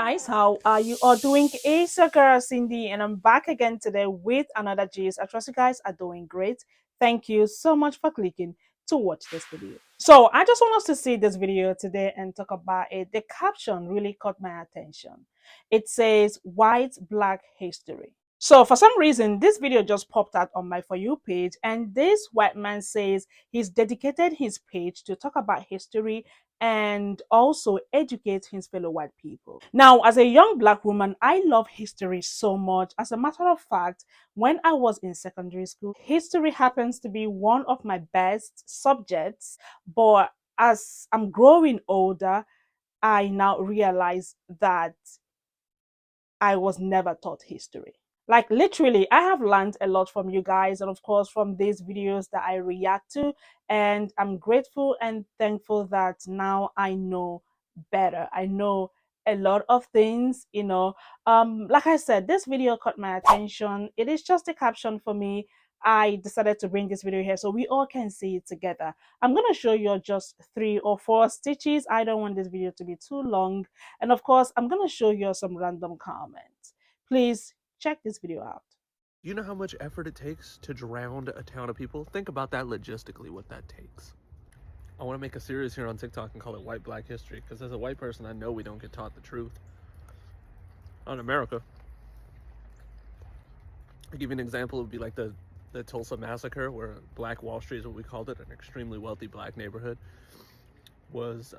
guys, how are you all doing? It's your girl Cindy, and I'm back again today with another gist. I trust you guys are doing great. Thank you so much for clicking to watch this video. So I just want us to see this video today and talk about it. The caption really caught my attention. It says white black history. So for some reason, this video just popped out on my For You page, and this white man says he's dedicated his page to talk about history and also educate his fellow white people. Now, as a young black woman, I love history so much. As a matter of fact, when I was in secondary school, history happens to be one of my best subjects. But as I'm growing older, I now realize that I was never taught history. Like literally, I have learned a lot from you guys and of course from these videos that I react to. And I'm grateful and thankful that now I know better. I know a lot of things. Like I said, this video caught my attention. It is just a caption for me. I decided to bring this video here so we all can see it together. I'm going to show you just 3 or 4 stitches. I don't want this video to be too long. And of course, I'm going to show you some random comments. Please check this video out. You know how much effort it takes to drown a town of people? Think about that logistically, what that takes. I want to make a series here on TikTok and call it White Black History, because as a white person, I know we don't get taught the truth. Not in America. I'll give you an example. It would be like the Tulsa Massacre, where Black Wall Street is what we called it, an extremely wealthy black neighborhood, was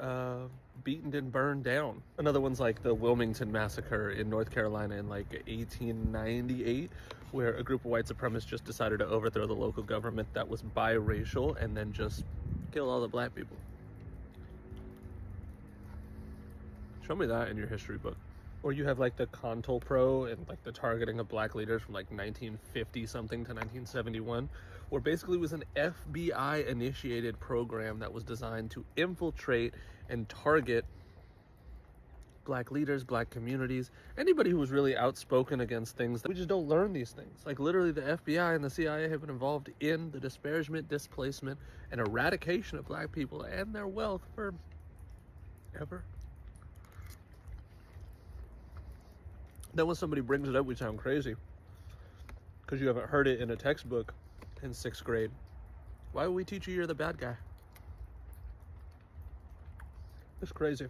beaten and burned down. Another one's like the Wilmington Massacre in North Carolina in like 1898, where a group of white supremacists just decided to overthrow the local government that was biracial and then just kill all the black people. Show me that in your history book. Or you have like the CONTOPRO and like the targeting of black leaders from like 1950 something to 1971, where basically it was an FBI initiated program that was designed to infiltrate and target black leaders, black communities, anybody who was really outspoken against things. We just don't learn these things. Like literally the FBI and the CIA have been involved in the disparagement, displacement, and eradication of black people and their wealth for ever. Then when somebody brings it up, we sound crazy because you haven't heard it in a textbook in 6th grade. Why would we teach you you're the bad guy? It's crazy.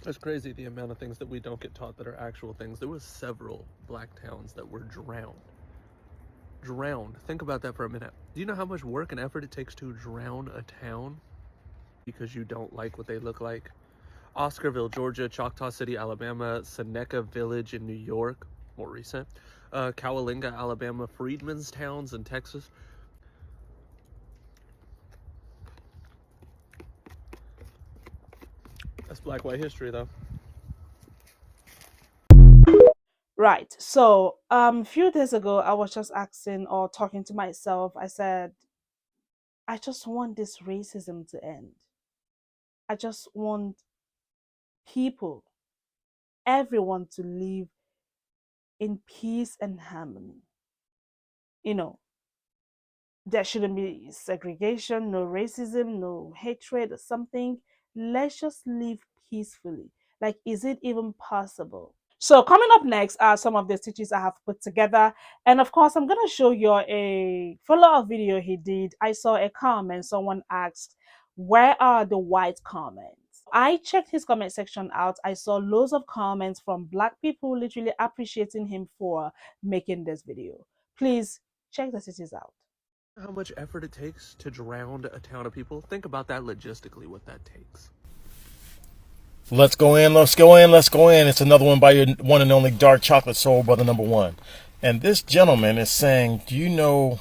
It's crazy the amount of things that we don't get taught that are actual things. There was several black towns that were drowned. Drowned. Think about that for a minute. Do you know how much work and effort it takes to drown a town because you don't like what they look like? Oscarville, Georgia, Choctaw City, Alabama, Seneca Village in New York, more recent, Cowalinga, Alabama, Freedmen's Towns in Texas. That's black white history though. Right. So a few days ago I was just asking or talking to myself. I said, I just want this racism to end. I just want people, everyone to live in peace and harmony. There shouldn't be segregation, no racism, no hatred or something. Let's just live peacefully. Like, is it even possible? So coming up next are some of the stitches I have put together. And of course, I'm going to show you a follow-up video he did. I saw a comment. Someone asked, where are the white comments? I checked his comment section out. I saw loads of comments from black people literally appreciating him for making this video. Please check the stitches out. How much effort it takes to drown a town of people? Think about that logistically, what that takes. Let's go in, let's go in, let's go in. It's another one by your one and only Dark Chocolate Soul Brother #1. And this gentleman is saying, do you know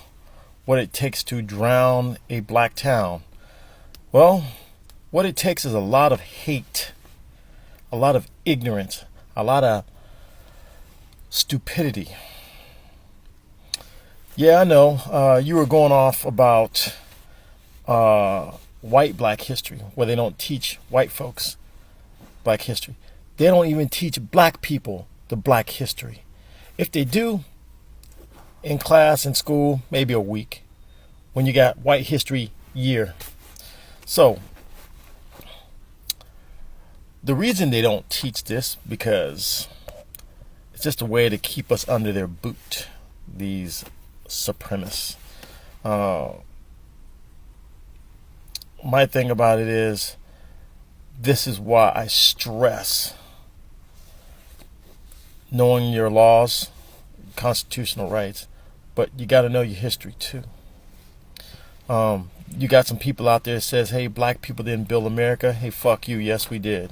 what it takes to drown a black town? Well, what it takes is a lot of hate, a lot of ignorance, a lot of stupidity. Yeah, I know. You were going off about white black history, where they don't teach white folks black history. They don't even teach black people the black history. If they do, in class, in school, maybe a week, when you got white history year. So, The reason they don't teach this because it's just a way to keep us under their boot. These supremacists. My thing about it is, this is why I stress knowing your laws, constitutional rights, but you got to know your history too. You got some people out there that says, "Hey, black people didn't build America." Hey, fuck you. Yes, we did,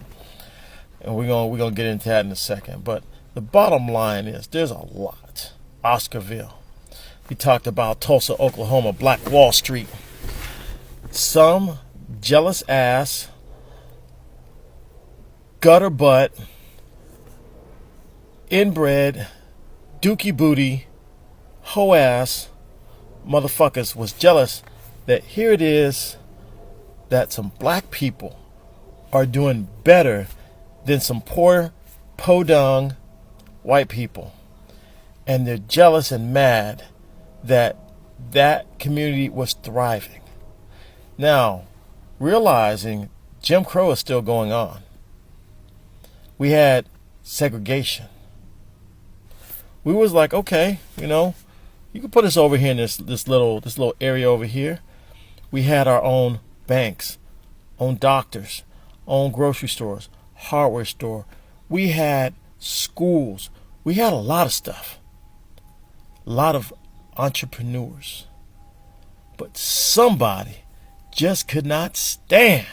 and we're gonna get into that in a second. But the bottom line is, there's a lot. Oscarville. He talked about Tulsa, Oklahoma, Black Wall Street. Some jealous ass, gutter butt, inbred, dookie booty, hoe ass motherfuckers was jealous that here it is that some black people are doing better than some poor podung white people. And they're jealous and mad that that community was thriving. Now, realizing Jim Crow is still going on. We had segregation. We was like, okay, you can put us over here in this little area over here. We had our own banks, own doctors, own grocery stores, hardware store. We had schools. We had a lot of stuff. A lot of entrepreneurs. But somebody just could not stand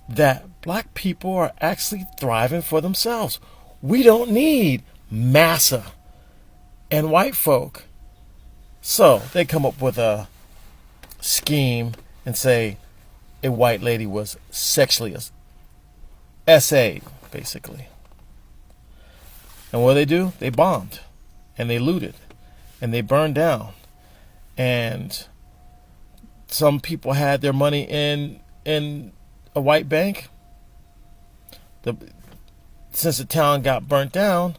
that black people are actually thriving for themselves. We don't need massa and white folk. So they come up with a scheme and say a white lady was sexually essayed, basically. And what do? They bombed and they looted and they burned down. And some people had their money in a white bank. Since the town got burnt down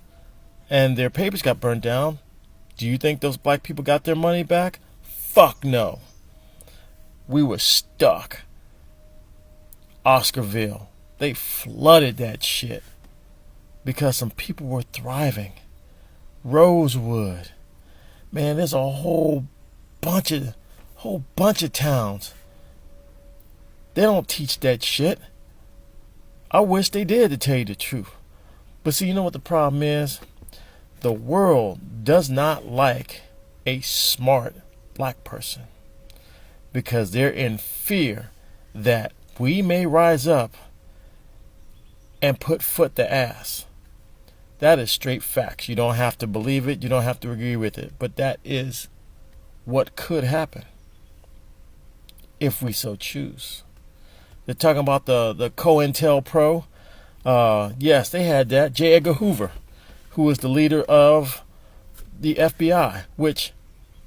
and their papers got burnt down, do you think those black people got their money back? Fuck no. We were stuck. Oscarville. They flooded that shit because some people were thriving. Rosewood. Man, there's a whole bunch of towns. They don't teach that shit. I wish they did, to tell you the truth. But see, you know what the problem is? The world does not like a smart black person because they're in fear that we may rise up and put foot to ass. That is straight facts. You don't have to believe it. You don't have to agree with it. But that is what could happen if we so choose. They're talking about the COINTELPRO. Yes, they had that. J. Edgar Hoover, who was the leader of the FBI, which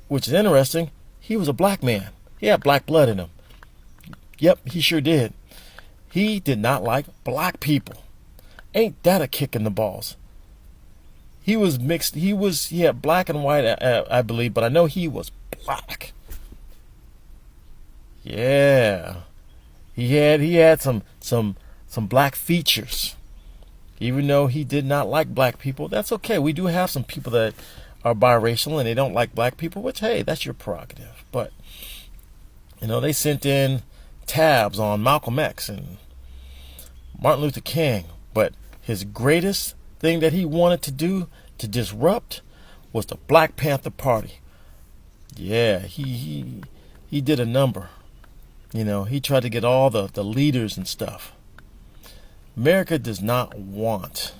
is interesting. He was a black man. He had black blood in him. Yep, he sure did. He did not like black people. Ain't that a kick in the balls? He was mixed. He had black and white, I believe, but I know he was black. Yeah. He had some black features. Even though he did not like black people, that's okay. We do have some people that are biracial and they don't like black people, which, hey, that's your prerogative. But, they sent in tabs on Malcolm X and Martin Luther King. But his greatest thing that he wanted to do to disrupt was the Black Panther Party. Yeah, he did a number. He tried to get all the leaders and stuff. America does not want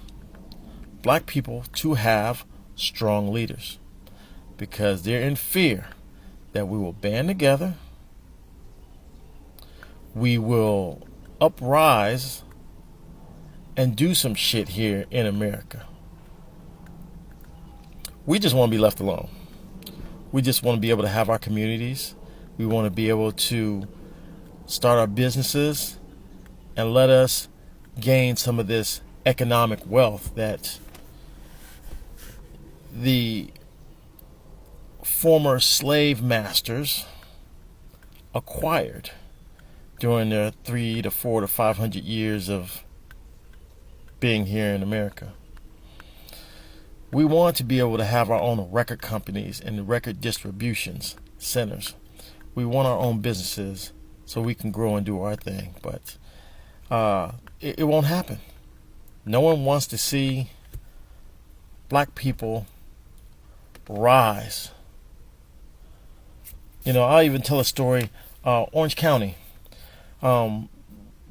black people to have strong leaders because they're in fear that we will band together, we will uprise and do some shit here in America. We just want to be left alone. We just want to be able to have our communities. We want to be able to start our businesses and let us gain some of this economic wealth that the former slave masters acquired during their 300 to 400 to 500 years of being here in America. We want to be able to have our own record companies and record distributions centers. We want our own businesses so we can grow and do our thing. But it won't happen. No one wants to see black people rise. You know, I'll even tell a story. Orange County, there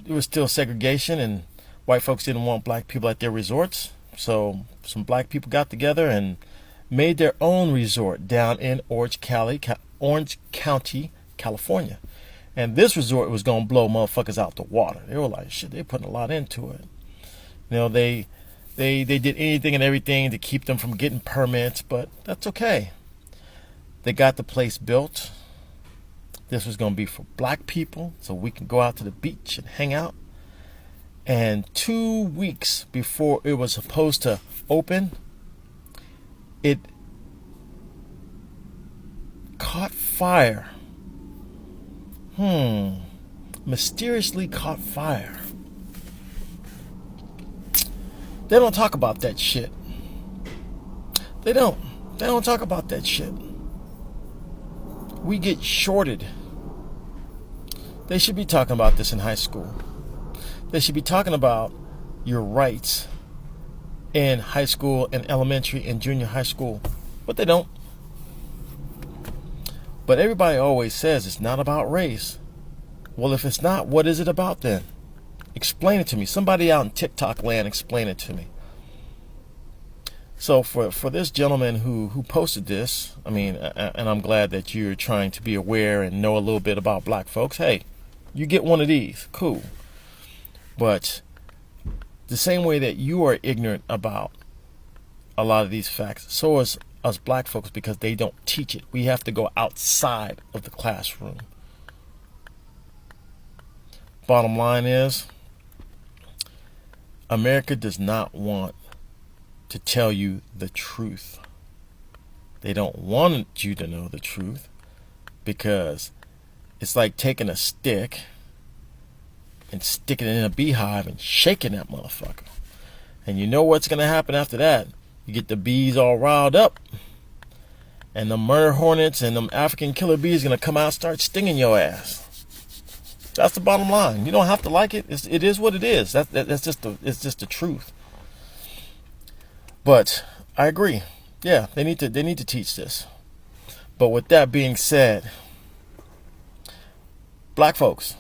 was still segregation, and white folks didn't want black people at their resorts. So some black people got together and made their own resort down in Orange County, California. And this resort was going to blow motherfuckers out the water. They were like, shit, they're putting a lot into it. You know, they did anything and everything to keep them from getting permits, but that's okay. They got the place built. This was going to be for black people, so we can go out to the beach and hang out. And 2 weeks before it was supposed to open, it caught fire. Mysteriously caught fire. They don't talk about that shit. They don't talk about that shit. We get shorted. They should be talking about this in high school. They should be talking about your rights in high school and elementary and junior high school, but they don't. But everybody always says it's not about race. Well, if it's not, what is it about then? Explain it to me. Somebody out in TikTok land, explain it to me. So for this gentleman who posted this, I mean, and I'm glad that you're trying to be aware and know a little bit about black folks. Hey, you get one of these, cool. But the same way that you are ignorant about a lot of these facts, so is us black folks, because they don't teach it. We have to go outside of the classroom. Bottom line is, America does not want to tell you the truth. They don't want you to know the truth, because it's like taking a stick and sticking it in a beehive and shaking that motherfucker. And you know what's going to happen after that? You get the bees all riled up, and the murder hornets and them African killer bees going to come out and start stinging your ass. That's the bottom line. You don't have to like it. It is what it is. It's just the truth. But I agree. Yeah, they need to teach this. But with that being said, black folks,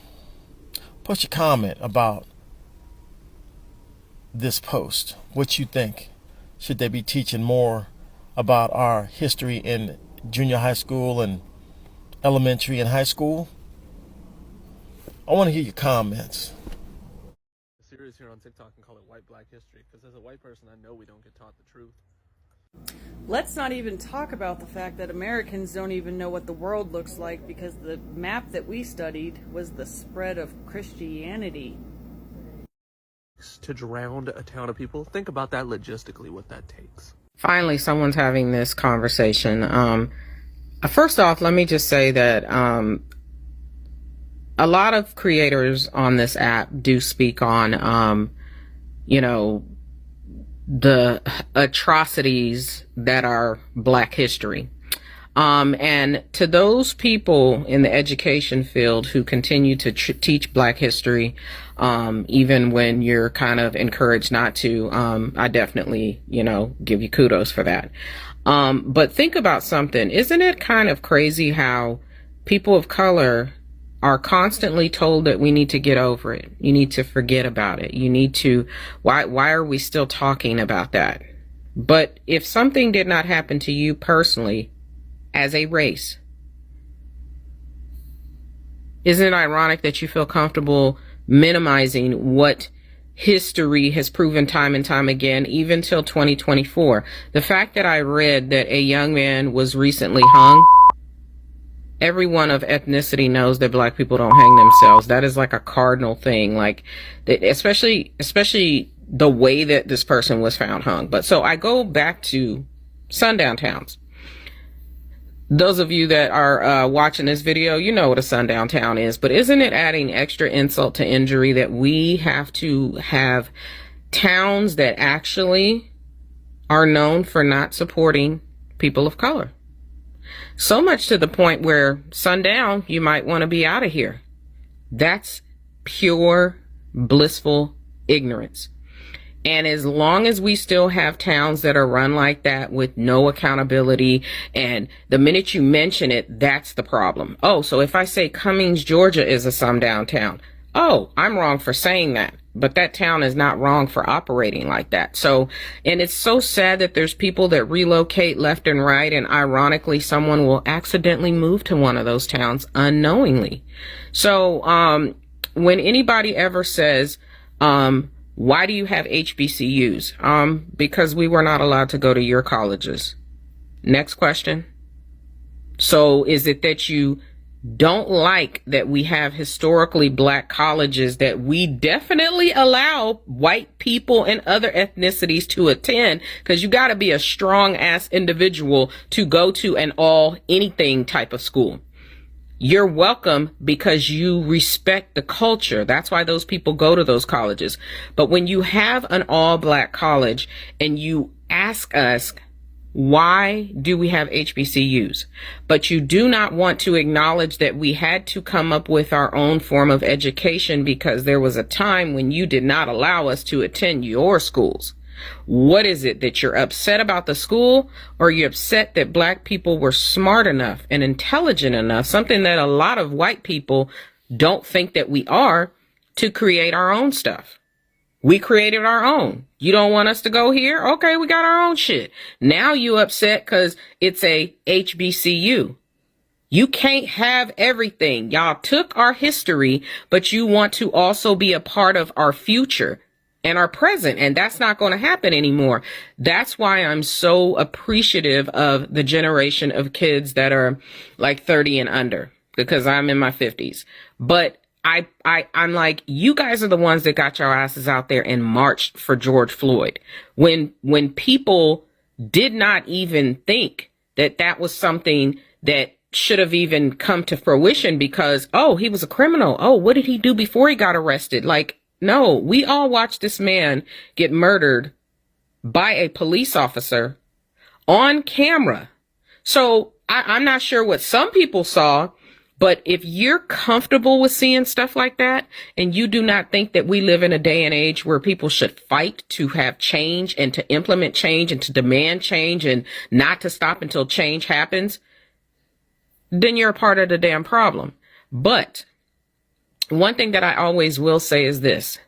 post your comment about this post. What you think? Should they be teaching more about our history in junior high school and elementary and high school? I want to hear your comments. A series here on TikTok and call it White Black History, because as a white person, I know we don't get taught the truth. Let's not even talk about the fact that Americans don't even know what the world looks like, because the map that we studied was the spread of Christianity. To drown a town of people, think about that logistically, what that takes. Finally, someone's having this conversation. First off, let me just say that a lot of creators on this app do speak on, the atrocities that are Black history. And to those people in the education field who continue to teach Black history, even when you're kind of encouraged not to, I definitely, give you kudos for that. But think about something. Isn't it kind of crazy how people of color are constantly told that we need to get over it? You need to forget about it. You need to, why are we still talking about that? But if something did not happen to you personally as a race, isn't it ironic that you feel comfortable minimizing what history has proven time and time again, even till 2024? The fact that I read that a young man was recently hung, everyone of ethnicity knows that Black people don't hang themselves. That is like a cardinal thing, like especially the way that this person was found hung. But so I go back to sundown towns. Those of you that are watching this video, you know what a sundown town is, but isn't it adding extra insult to injury that we have to have towns that actually are known for not supporting people of color. So much to the point where Sundown, you might want to be out of here. That's pure, blissful ignorance. And as long as we still have towns that are run like that with no accountability, and the minute you mention it, that's the problem. Oh, so if I say Cummings, Georgia is a sundown town, oh, I'm wrong for saying that. But that town is not wrong for operating like that. So, and it's so sad that there's people that relocate left and right, and ironically, someone will accidentally move to one of those towns unknowingly. So, when anybody ever says, why do you have HBCUs? Because we were not allowed to go to your colleges. Next question. So is it that you don't like that we have historically black colleges that we definitely allow white people and other ethnicities to attend? Because you got to be a strong ass individual to go to an all anything type of school. You're welcome because you respect the culture. That's why those people go to those colleges. But when you have an all black college and you ask us, why do we have HBCUs? But you do not want to acknowledge that we had to come up with our own form of education because there was a time when you did not allow us to attend your schools. What is it that you're upset about the school, or you're upset that black people were smart enough and intelligent enough, something that a lot of white people don't think that we are, to create our own stuff? We created our own. You don't want us to go here? Okay, we got our own shit. Now you upset because it's a HBCU. You can't have everything. Y'all took our history, but you want to also be a part of our future and our present. And that's not going to happen anymore. That's why I'm so appreciative of the generation of kids that are like 30 and under, because I'm in my 50s. But I'm like, you guys are the ones that got your asses out there and marched for George Floyd. When people did not even think that that was something that should have even come to fruition because, oh, he was a criminal. Oh, what did he do before he got arrested? Like, no, we all watched this man get murdered by a police officer on camera. So I'm not sure what some people saw, but if you're comfortable with seeing stuff like that, and you do not think that we live in a day and age where people should fight to have change and to implement change and to demand change and not to stop until change happens, then you're a part of the damn problem. But one thing that I always will say is this.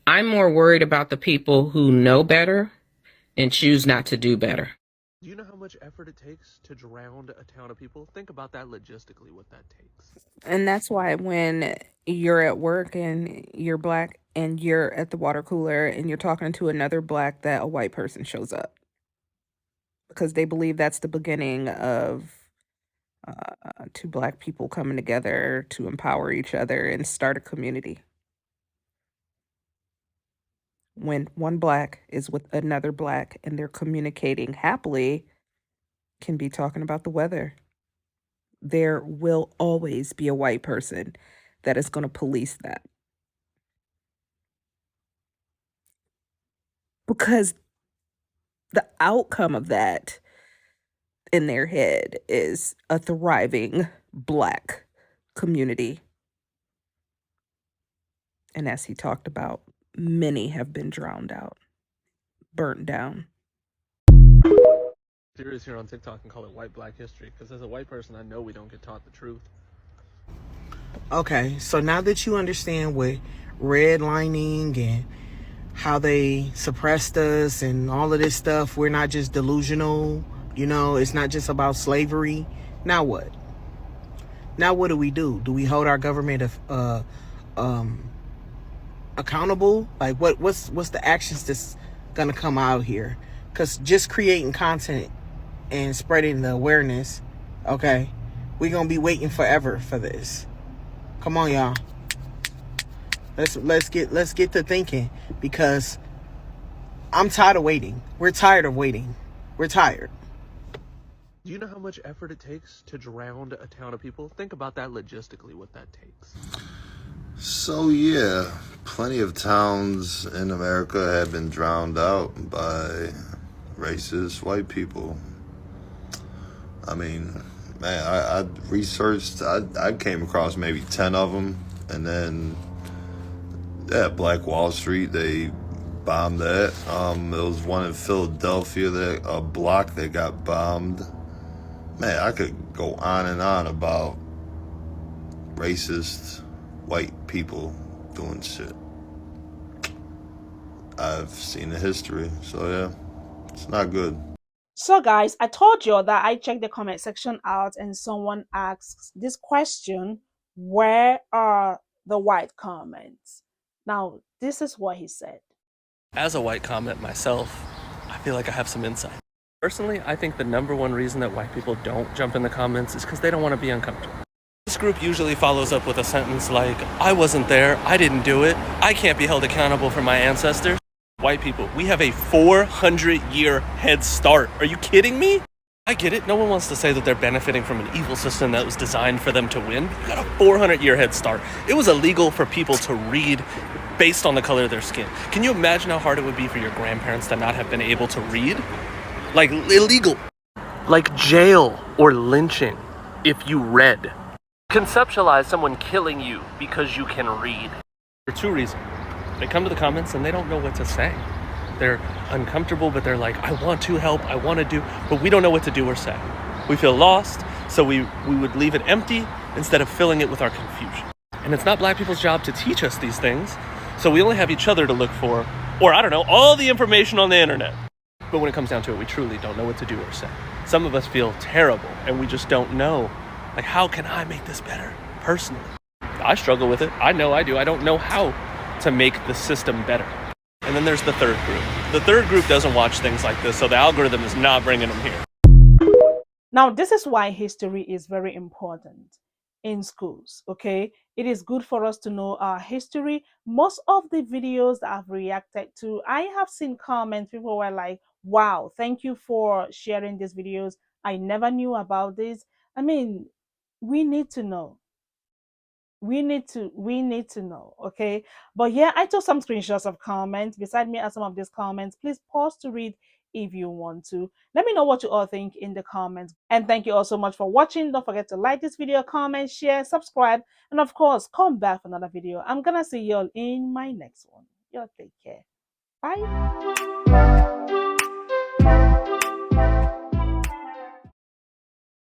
I'm more worried about the people who know better and choose not to do better. Do you know how much effort it takes to drown a town of people? Think about that logistically, what that takes. And that's why when you're at work and you're black and you're at the water cooler and you're talking to another black, that a white person shows up. Because they believe that's the beginning of two black people coming together to empower each other and start a community. When one black is with another black and they're communicating happily, can be talking about the weather. There will always be a white person that is going to police that. Because the outcome of that in their head is a thriving black community. And as he talked about, many have been drowned out, burnt down. Series here on TikTok and call it White Black History, because as a white person, I know we don't get taught the truth. Okay, so now that you understand what redlining and how they suppressed us and all of this stuff, we're not just delusional, you know, it's not just about slavery. Now what? Now what do? Do we hold our government accountable? Like what's the actions that's gonna come out here? Because just creating content and spreading the awareness, okay, we're gonna be waiting forever for this. Come on, y'all. Let's get to thinking, because I'm tired of waiting. We're tired of waiting. We're tired. Do you know how much effort it takes to drown a town of people? Think about that logistically, what that takes. So yeah, plenty of towns in America have been drowned out by racist white people. I mean, man, I researched, I came across maybe 10 of them. And then, yeah, Black Wall Street, they bombed that. There was one in Philadelphia, a block that got bombed. Man, I could go on and on about racist white people doing shit. I've seen the history, so yeah, it's not good. So, guys, I told you that I checked the comment section out and someone asks this question: where are the white comments? Now, this is what he said. As a white comment myself, I feel like I have some insight. Personally, I think the number one reason that white people don't jump in the comments is because they don't want to be uncomfortable. This group usually follows up with a sentence like, I wasn't there, I didn't do it, I can't be held accountable for my ancestors. White people, we have a 400-year head start. Are you kidding me? I get it. No one wants to say that they're benefiting from an evil system that was designed for them to win. We got a 400-year head start. It was illegal for people to read based on the color of their skin. Can you imagine how hard it would be for your grandparents to not have been able to read? Like, illegal. Like jail or lynching if you read. Conceptualize someone killing you because you can read. For two reasons. They come to the comments and they don't know what to say. They're uncomfortable, but they're like, I want to help, I want to do, but we don't know what to do or say. We feel lost, so we would leave it empty instead of filling it with our confusion. And it's not black people's job to teach us these things, so we only have each other to look for, or I don't know, all the information on the internet. But when it comes down to it, we truly don't know what to do or say. Some of us feel terrible, and we just don't know. Like, how can I make this better, personally? I struggle with it. I know I do. I don't know how to make the system better. And then there's the third group. The third group doesn't watch things like this, so the algorithm is not bringing them here. Now, this is why history is very important in schools, okay? It is good for us to know our history. Most of the videos that I've reacted to, I have seen comments, people were like, wow, thank you for sharing these videos. I never knew about this. I mean, we need to know. We need to know, okay? But yeah, I took some screenshots of comments. Beside me are some of these comments. Please pause to read if you want to. Let me know what you all think in the comments. And thank you all so much for watching. Don't forget to like this video, comment, share, subscribe, and of course, come back for another video. I'm gonna see you all in my next one. Y'all take care. Bye.